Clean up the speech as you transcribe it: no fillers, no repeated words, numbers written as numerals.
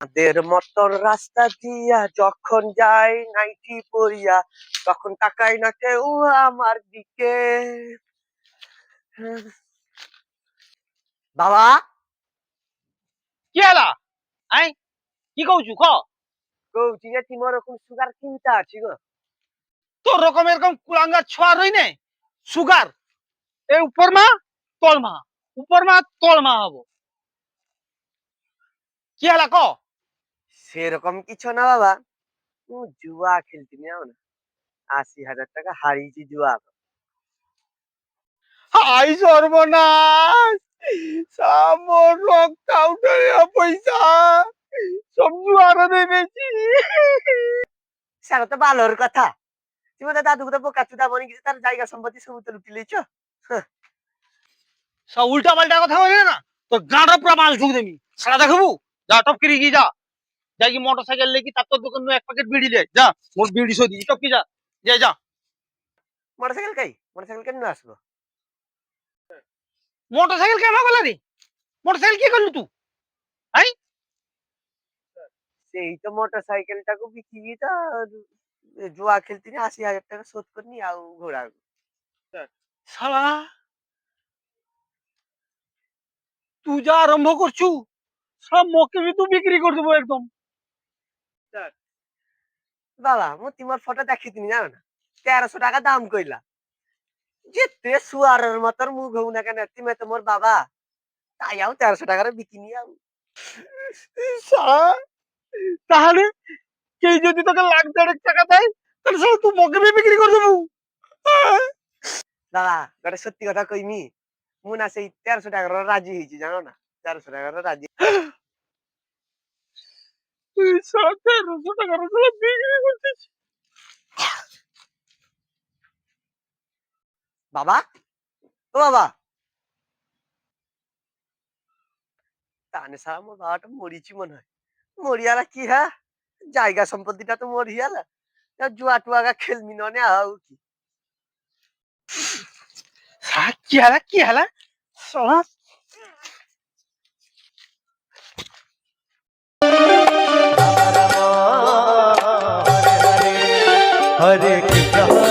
আমাদের মতন রাস্তা দিয়া যখন যাই নাইটি পরিয়া, তখন তাকাই না কেউ আমার দিকে। বাবা, কি হলা? আই কি কହୁଛୁ ক? কৌছি যে তোমার ওরকম সুগার কিনতে আছি গো। তোর রকম এরকম কুলাঙ্গার ছোয়া রই নাই সুগার এ উপর মা তোর মা উপর মা তোর মা হবো। কি হলা ক? সেরকম কিছু না বাবা, জুয়া খেলতে নিও না, ৮০,০০০ টাকা হারিয়েছি জুয়া। হাই সর্বনাশ, সামর রক্ত উঠে পয়সা সব জুয়ারে দেখেছি। সেটা তো ভালোর কথা। তুমি তো দাদু তো বোকা চুদা বনে গেছে, তার জায়গা সম্পত্তি সব তো লুটি লিয়েছ। সব উল্টা পাল্টা কথা বলে না, তোর গাঁটা পুরা মাছ ঢুক দেবি সারা দেখাবো। যা টপ কিরি গিয়ে যা, যাই কি মোটর সাইকেল লেগে তার তোর দোকান এক প্যাকেট বিড়ি দে যা, মোর বিড়ি সই দিই টপ কি যা, যা যা। মোটরসাইকেল কাই, মোটরসাইকেল কেন আসবো? মোটর সাইকেল কেন গলা রে? মোটর সাইকেল কি করলি তুই? আই সেই তো মোটরসাইকেলটাকে বিক্রি তো জুয়া খেলতে নিয়ে ৮০,০০০ টাকা শোধ করে নি আর ঘোরা। শালা তুই যা আরম্ভ করছু সব মকে বি তুই বিক্রি করে দেবো একদম। বাবা মু তোমার ফটো দেখি তুমি জানো না, ১৩০০ টাকা দাম কইলা। যেতে সুয়ারের মতন মুখ হউ না কেন, তুমি তো মোর বাবা, তাই আও ১৩০০ টাকার বিক্রি নিয়ে আও। শালা তাহলে কেউ যদি তোকে ১,৫০,০০০ টাকা দেয় তাহলে শালা তুই মকে বি বিক্রি করে দেবো। দাদা একটা সত্যি কথা কইমি, মু না সেই ১৩০০ টাকার রাজি হয়েছি জানো না, ১৩০০ টাকার রাজি। তুই শালা ১৩০০ টাকার শালা বিক্রি করছিস। বাবা, ও বাবা, তানে সারা মোর বাবাটা মরিছি মনে হয়। মরিয়ালা কি হ্যাঁ, জায়গা সম্পত্তিটা তো মরিয়ালা, জুয়া টুয়া খেলমি ননে আও কি। কি হালা কি হালা শালা। हरे कृष्ण